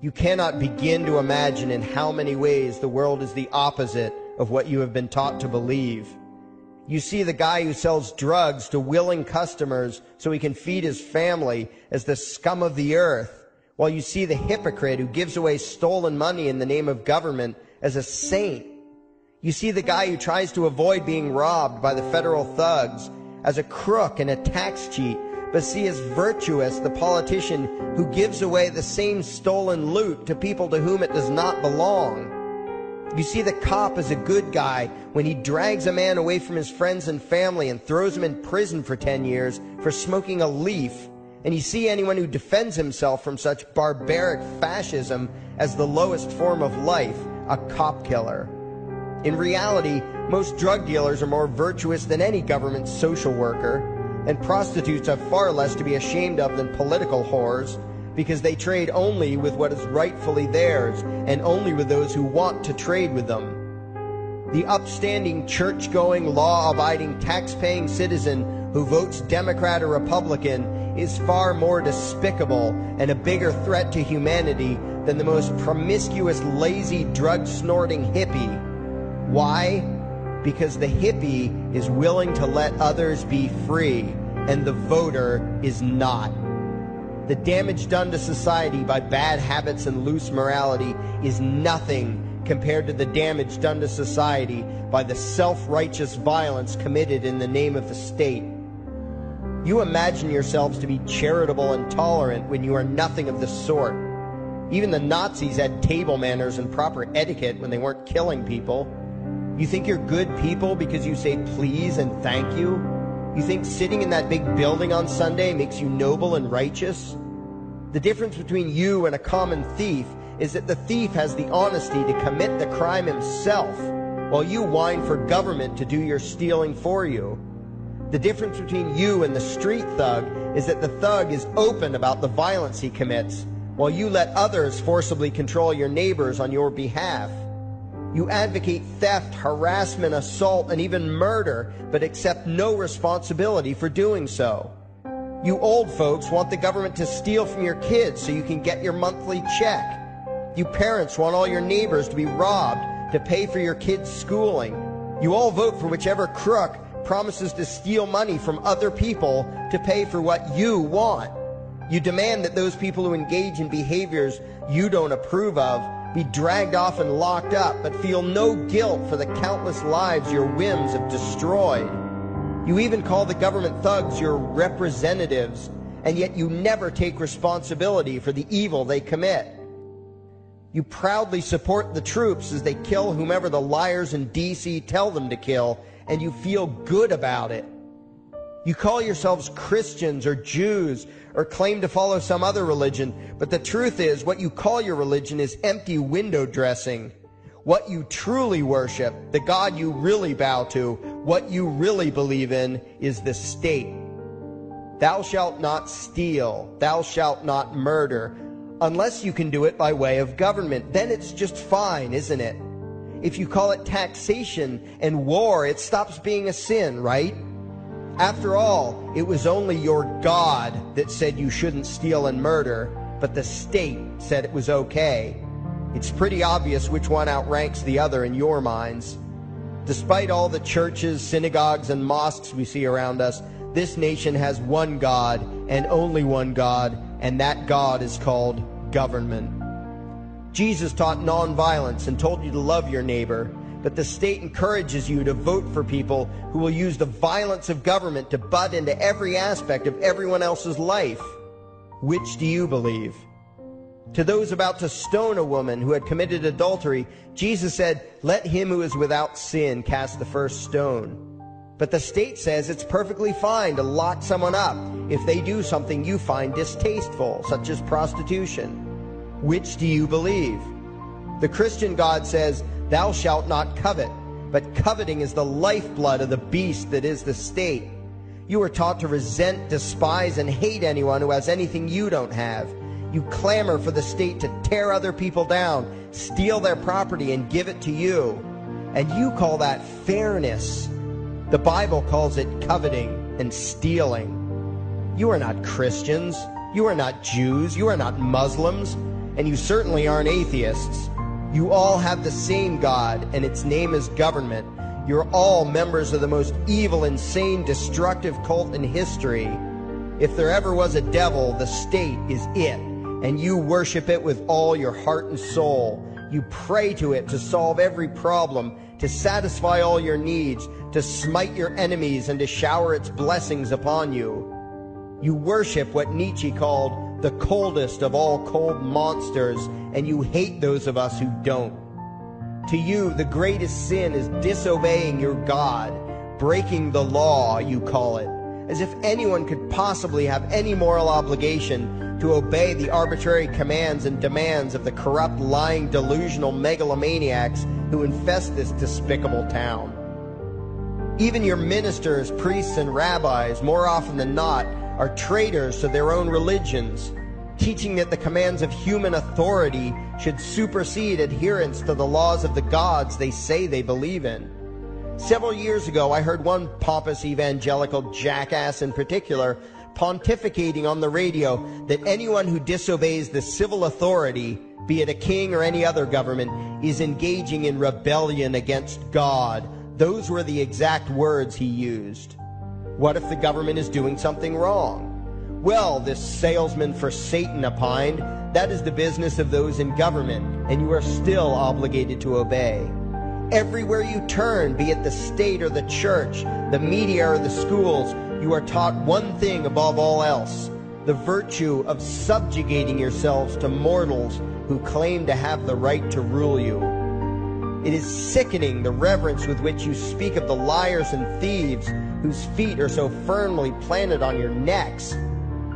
You cannot begin to imagine in how many ways the world is the opposite of what you have been taught to believe. You see the guy who sells drugs to willing customers so he can feed his family as the scum of the earth, while you see the hypocrite who gives away stolen money in the name of government as a saint. You see the guy who tries to avoid being robbed by the federal thugs as a crook and a tax cheat, but see as virtuous the politician who gives away the same stolen loot to people to whom it does not belong. You see the cop as a good guy when he drags a man away from his friends and family and throws him in prison for 10 years for smoking a leaf. And you see anyone who defends himself from such barbaric fascism as the lowest form of life, a cop killer. In reality, most drug dealers are more virtuous than any government social worker, and prostitutes have far less to be ashamed of than political whores, because they trade only with what is rightfully theirs, and only with those who want to trade with them. The upstanding, church-going, law-abiding, tax-paying citizen who votes Democrat or Republican is far more despicable and a bigger threat to humanity than the most promiscuous, lazy, drug-snorting hippie. Why? Because the hippie is willing to let others be free, and the voter is not. The damage done to society by bad habits and loose morality is nothing compared to the damage done to society by the self-righteous violence committed in the name of the state. You imagine yourselves to be charitable and tolerant when you are nothing of the sort. Even the Nazis had table manners and proper etiquette when they weren't killing people. You think you're good people because you say please and thank you? You think sitting in that big building on Sunday makes you noble and righteous? The difference between you and a common thief is that the thief has the honesty to commit the crime himself, while you whine for government to do your stealing for you. The difference between you and the street thug is that the thug is open about the violence he commits, while you let others forcibly control your neighbors on your behalf. You advocate theft, harassment, assault, and even murder, but accept no responsibility for doing so. You old folks want the government to steal from your kids so you can get your monthly check. You parents want all your neighbors to be robbed to pay for your kids' schooling. You all vote for whichever crook promises to steal money from other people to pay for what you want. You demand that those people who engage in behaviors you don't approve of be dragged off and locked up, but feel no guilt for the countless lives your whims have destroyed. You even call the government thugs your representatives, and yet you never take responsibility for the evil they commit. You proudly support the troops as they kill whomever the liars in D.C. tell them to kill, and you feel good about it. You call yourselves Christians or Jews or claim to follow some other religion, but the truth is what you call your religion is empty window dressing. What you truly worship, the God you really bow to, what you really believe in is the state. Thou shalt not steal, thou shalt not murder, unless you can do it by way of government. Then it's just fine, isn't it? If you call it taxation and war, it stops being a sin, right? After all, it was only your God that said you shouldn't steal and murder, but the state said it was okay. It's pretty obvious which one outranks the other in your minds. Despite all the churches, synagogues, and mosques we see around us, this nation has one God and only one God, and that God is called government. Jesus taught nonviolence and told you to love your neighbor, but the state encourages you to vote for people who will use the violence of government to butt into every aspect of everyone else's life. Which do you believe? To those about to stone a woman who had committed adultery, Jesus said, "Let him who is without sin cast the first stone." But the state says it's perfectly fine to lock someone up if they do something you find distasteful, such as prostitution. Which do you believe? The Christian God says, "Thou shalt not covet," but coveting is the lifeblood of the beast that is the state. You are taught to resent, despise, and hate anyone who has anything you don't have. You clamor for the state to tear other people down, steal their property, and give it to you. And you call that fairness. The Bible calls it coveting and stealing. You are not Christians. You are not Jews. You are not Muslims. and you certainly aren't atheists. You all have the same God, and its name is government. You're all members of the most evil, insane, destructive cult in history. If there ever was a devil, the state is it, and you worship it with all your heart and soul. You pray to it to solve every problem, to satisfy all your needs, to smite your enemies, and to shower its blessings upon you. You worship what Nietzsche called the coldest of all cold monsters, and you hate those of us who don't. To you, the greatest sin is disobeying your God, breaking the law, you call it, as if anyone could possibly have any moral obligation to obey the arbitrary commands and demands of the corrupt, lying, delusional megalomaniacs who infest this despicable town. Even your ministers, priests, and rabbis, more often than not, are traitors to their own religions, teaching that the commands of human authority should supersede adherence to the laws of the gods they say they believe in. Several years ago, I heard one pompous evangelical jackass in particular pontificating on the radio that anyone who disobeys the civil authority, be it a king or any other government, is engaging in rebellion against God. Those were the exact words he used. What if the government is doing something wrong? Well, this salesman for Satan opined, that is the business of those in government, and you are still obligated to obey. Everywhere you turn, be it the state or the church, the media or the schools, you are taught one thing above all else, the virtue of subjugating yourselves to mortals who claim to have the right to rule you. It is sickening the reverence with which you speak of the liars and thieves whose feet are so firmly planted on your necks.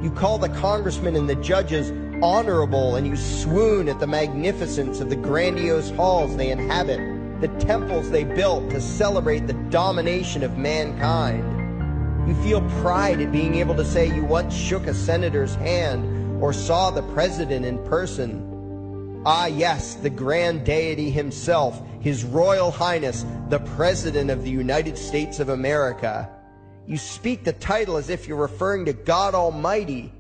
You call the congressmen and the judges honorable, and you swoon at the magnificence of the grandiose halls they inhabit, the temples they built to celebrate the domination of mankind. You feel pride at being able to say you once shook a senator's hand or saw the president in person. Ah, yes, the grand deity himself, His Royal Highness, the President of the United States of America. You speak the title as if you're referring to God Almighty.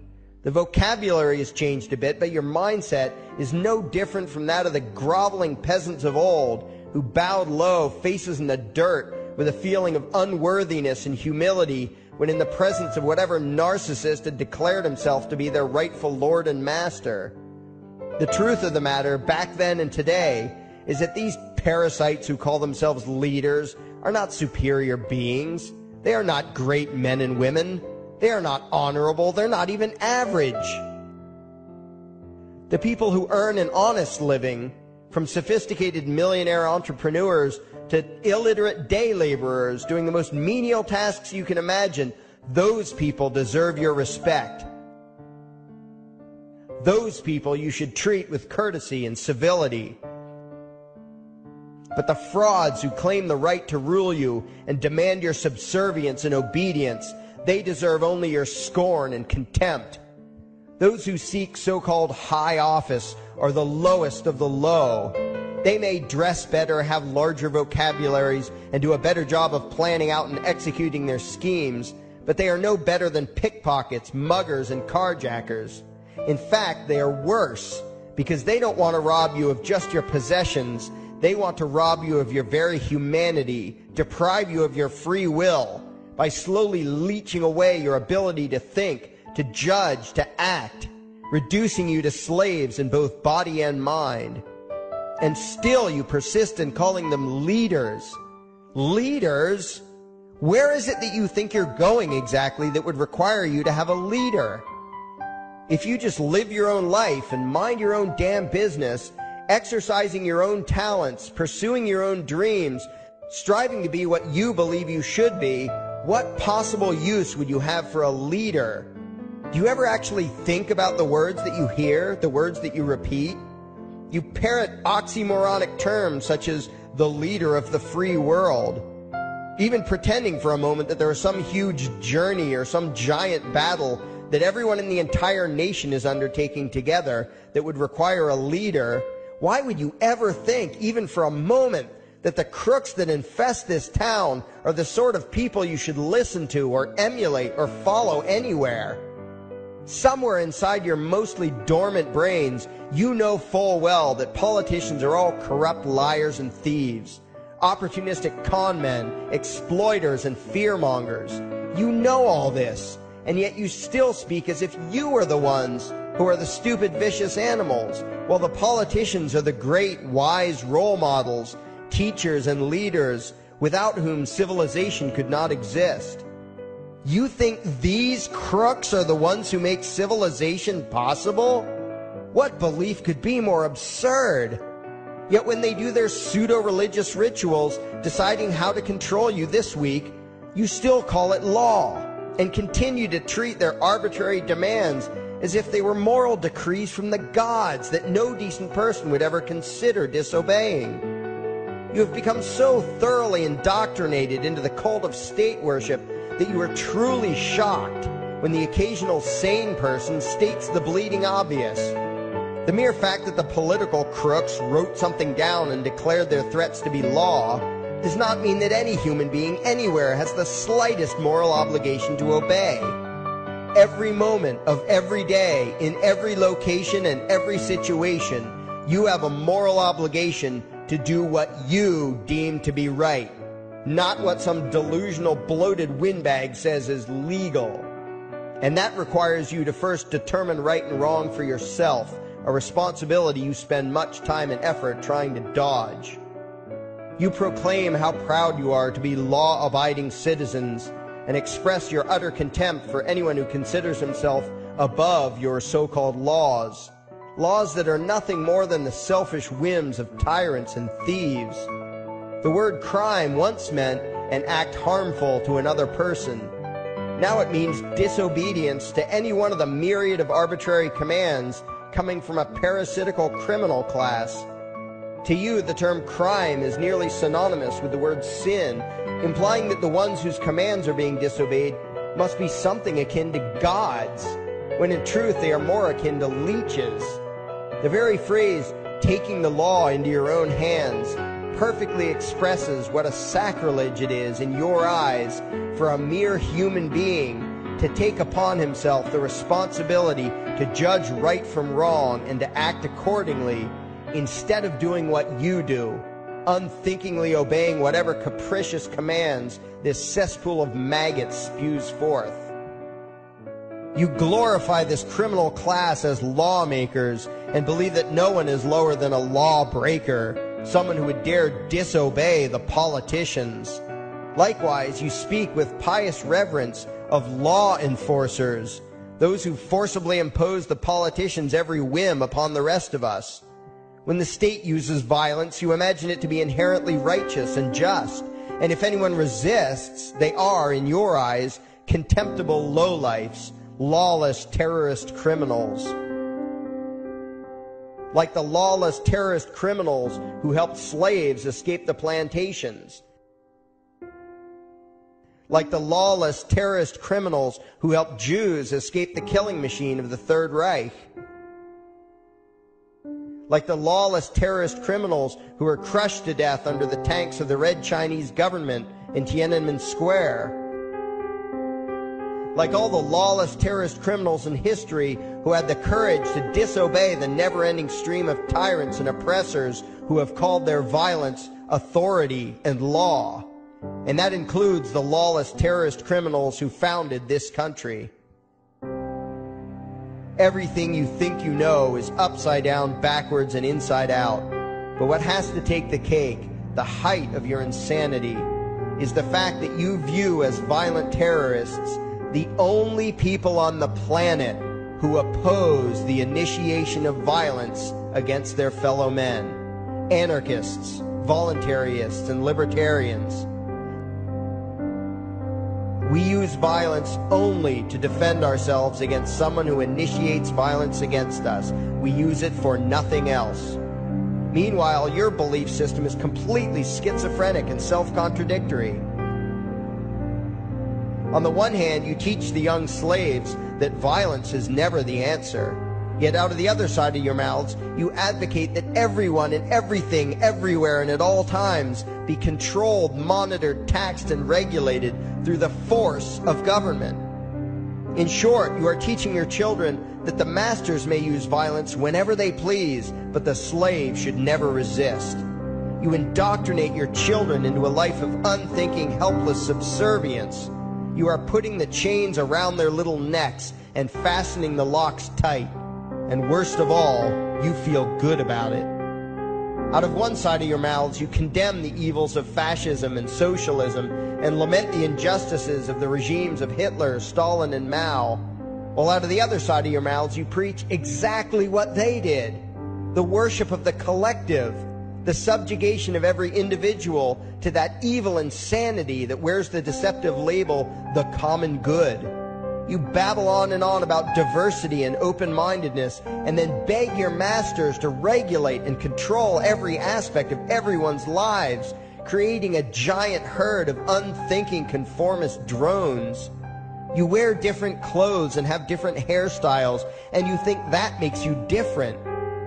The vocabulary has changed a bit, but your mindset is no different from that of the groveling peasants of old who bowed low, faces in the dirt, with a feeling of unworthiness and humility when in the presence of whatever narcissist had declared himself to be their rightful lord and master. The truth of the matter, back then and today, is that these parasites who call themselves leaders are not superior beings. They are not great men and women. They are not honorable. They're not even average. The people who earn an honest living, from sophisticated millionaire entrepreneurs to illiterate day laborers doing the most menial tasks you can imagine, those people deserve your respect. Those people you should treat with courtesy and civility. But the frauds who claim the right to rule you and demand your subservience and obedience, they deserve only your scorn and contempt. Those who seek so-called high office are the lowest of the low. They may dress better, have larger vocabularies, and do a better job of planning out and executing their schemes, but they are no better than pickpockets, muggers, and carjackers. In fact, they are worse, because they don't want to rob you of just your possessions. They want to rob you of your very humanity, deprive you of your free will, by slowly leeching away your ability to think, to judge, to act, reducing you to slaves in both body and mind. And still you persist in calling them leaders. Leaders? Where is it that you think you're going exactly that would require you to have a leader? If you just live your own life and mind your own damn business, exercising your own talents, pursuing your own dreams, striving to be what you believe you should be, what possible use would you have for a leader? Do you ever actually think about the words that you hear, the words that you repeat? You parrot oxymoronic terms such as the leader of the free world, even pretending for a moment that there is some huge journey or some giant battle that everyone in the entire nation is undertaking together that would require a leader. Why would you ever think, even for a moment, that the crooks that infest this town are the sort of people you should listen to or emulate or follow anywhere? Somewhere inside your mostly dormant brains, you know full well that politicians are all corrupt liars and thieves, opportunistic con men, exploiters, and fearmongers. You know all this, and yet you still speak as if you are the ones who are the stupid, vicious animals, while the politicians are the great, wise role models, teachers, and leaders without whom civilization could not exist. You think these crooks are the ones who make civilization possible? What belief could be more absurd? Yet when they do their pseudo-religious rituals, deciding how to control you this week, you still call it law, and continue to treat their arbitrary demands as if they were moral decrees from the gods that no decent person would ever consider disobeying. You have become so thoroughly indoctrinated into the cult of state worship that you are truly shocked when the occasional sane person states the bleeding obvious. The mere fact that the political crooks wrote something down and declared their threats to be law does not mean that any human being anywhere has the slightest moral obligation to obey. Every moment of every day, in every location and every situation, you have a moral obligation to do what you deem to be right, not what some delusional bloated windbag says is legal. And that requires you to first determine right and wrong for yourself, a responsibility you spend much time and effort trying to dodge. You proclaim how proud you are to be law-abiding citizens and express your utter contempt for anyone who considers himself above your so-called laws, laws that are nothing more than the selfish whims of tyrants and thieves. The word crime once meant an act harmful to another person. Now it means disobedience to any one of the myriad of arbitrary commands coming from a parasitical criminal class. To you, the term crime is nearly synonymous with the word sin, implying that the ones whose commands are being disobeyed must be something akin to gods, when in truth they are more akin to leeches. The very phrase, taking the law into your own hands, perfectly expresses what a sacrilege it is in your eyes for a mere human being to take upon himself the responsibility to judge right from wrong and to act accordingly, instead of doing what you do, unthinkingly obeying whatever capricious commands this cesspool of maggots spews forth. You glorify this criminal class as lawmakers and believe that no one is lower than a lawbreaker, someone who would dare disobey the politicians. Likewise, you speak with pious reverence of law enforcers, those who forcibly impose the politicians' every whim upon the rest of us. When the state uses violence, you imagine it to be inherently righteous and just, and if anyone resists, they are, in your eyes, contemptible lowlifes, lawless terrorist criminals. Like the lawless terrorist criminals who helped slaves escape the plantations. Like the lawless terrorist criminals who helped Jews escape the killing machine of the Third Reich. Like the lawless terrorist criminals who were crushed to death under the tanks of the Red Chinese government in Tiananmen Square. Like all the lawless terrorist criminals in history who had the courage to disobey the never-ending stream of tyrants and oppressors who have called their violence authority and law. And that includes the lawless terrorist criminals who founded this country. Everything you think you know is upside down, backwards, and inside out. But what has to take the cake, the height of your insanity, is the fact that you view as violent terrorists the only people on the planet who oppose the initiation of violence against their fellow men. Anarchists, voluntarists, and libertarians. We use violence only to defend ourselves against someone who initiates violence against us. We use it for nothing else. Meanwhile, your belief system is completely schizophrenic and self-contradictory. On the one hand, you teach the young slaves that violence is never the answer. Yet out of the other side of your mouths, you advocate that everyone and everything, everywhere and at all times be controlled, monitored, taxed, and regulated through the force of government. In short, you are teaching your children that the masters may use violence whenever they please, but the slave should never resist. You indoctrinate your children into a life of unthinking, helpless subservience. You are putting the chains around their little necks and fastening the locks tight. And worst of all, you feel good about it. Out of one side of your mouths, you condemn the evils of fascism and socialism and lament the injustices of the regimes of Hitler, Stalin, and Mao. While out of the other side of your mouths, you preach exactly what they did. The worship of the collective, the subjugation of every individual to that evil insanity that wears the deceptive label, the common good. You babble on and on about diversity and open-mindedness, and then beg your masters to regulate and control every aspect of everyone's lives, creating a giant herd of unthinking conformist drones. You wear different clothes and have different hairstyles, and you think that makes you different.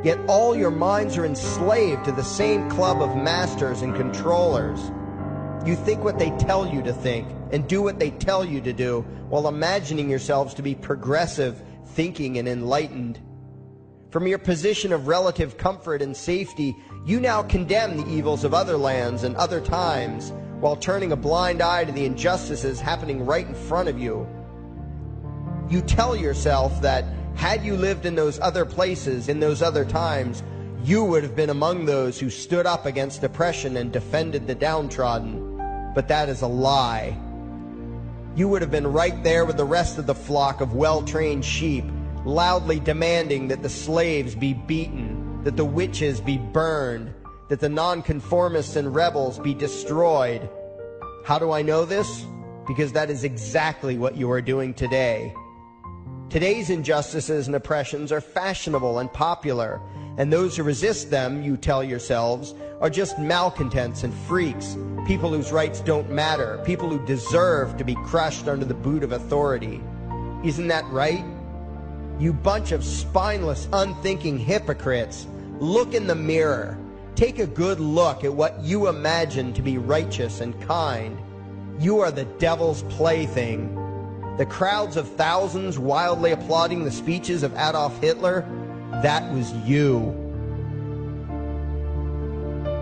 Yet all your minds are enslaved to the same club of masters and controllers. You think what they tell you to think and do what they tell you to do, while imagining yourselves to be progressive, thinking, and enlightened. From your position of relative comfort and safety, you now condemn the evils of other lands and other times, while turning a blind eye to the injustices happening right in front of you. You tell yourself that had you lived in those other places, in those other times, you would have been among those who stood up against oppression and defended the downtrodden. But that is a lie. You would have been right there with the rest of the flock of well-trained sheep, loudly demanding that the slaves be beaten, that the witches be burned, that the nonconformists and rebels be destroyed. How do I know this? Because that is exactly what you are doing today. Today's injustices and oppressions are fashionable and popular, and those who resist them, you tell yourselves, are just malcontents and freaks, people whose rights don't matter, people who deserve to be crushed under the boot of authority. Isn't that right? You bunch of spineless, unthinking hypocrites, look in the mirror. Take a good look at what you imagine to be righteous and kind. You are the devil's plaything. The crowds of thousands wildly applauding the speeches of Adolf Hitler, that was you.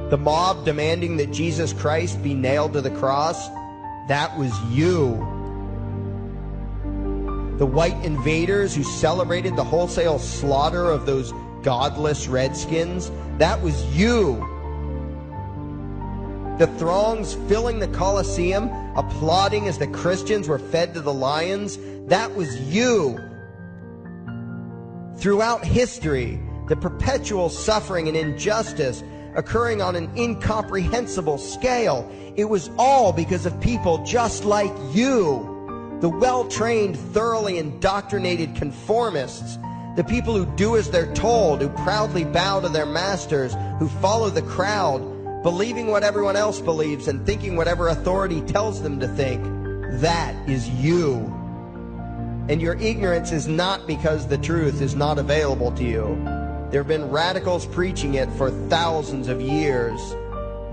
The mob demanding that Jesus Christ be nailed to the cross, that was you. The white invaders who celebrated the wholesale slaughter of those godless redskins, that was you. The throngs filling the Colosseum, applauding as the Christians were fed to the lions, that was you. Throughout history, the perpetual suffering and injustice occurring on an incomprehensible scale, it was all because of people just like you. The well-trained, thoroughly indoctrinated conformists, the people who do as they're told, who proudly bow to their masters, who follow the crowd, believing what everyone else believes and thinking whatever authority tells them to think. That is you. And your ignorance is not because the truth is not available to you. There have been radicals preaching it for thousands of years.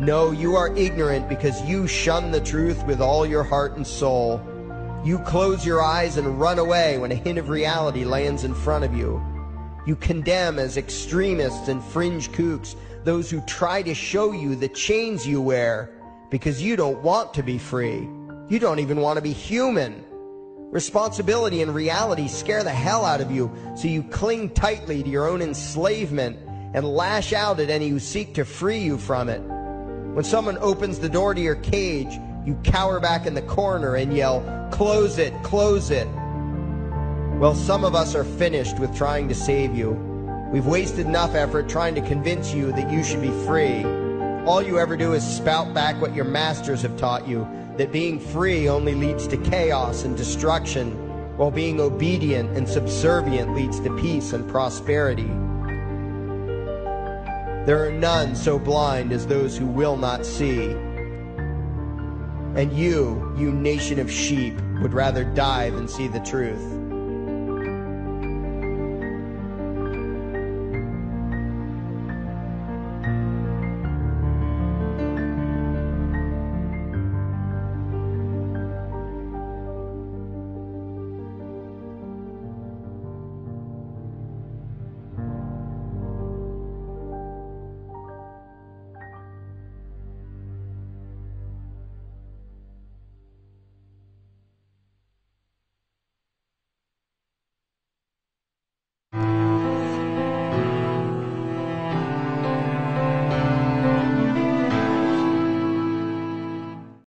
No, you are ignorant because you shun the truth with all your heart and soul. You close your eyes and run away when a hint of reality lands in front of you. You condemn as extremists and fringe kooks those who try to show you the chains you wear because you don't want to be free. You don't even want to be human. Responsibility and reality scare the hell out of you, so you cling tightly to your own enslavement and lash out at any who seek to free you from it. When someone opens the door to your cage, you cower back in the corner and yell, "Close it, close it." Well, some of us are finished with trying to save you. We've wasted enough effort trying to convince you that you should be free. All you ever do is spout back what your masters have taught you, that being free only leads to chaos and destruction, while being obedient and subservient leads to peace and prosperity. There are none so blind as those who will not see. And you nation of sheep, would rather die than see the truth.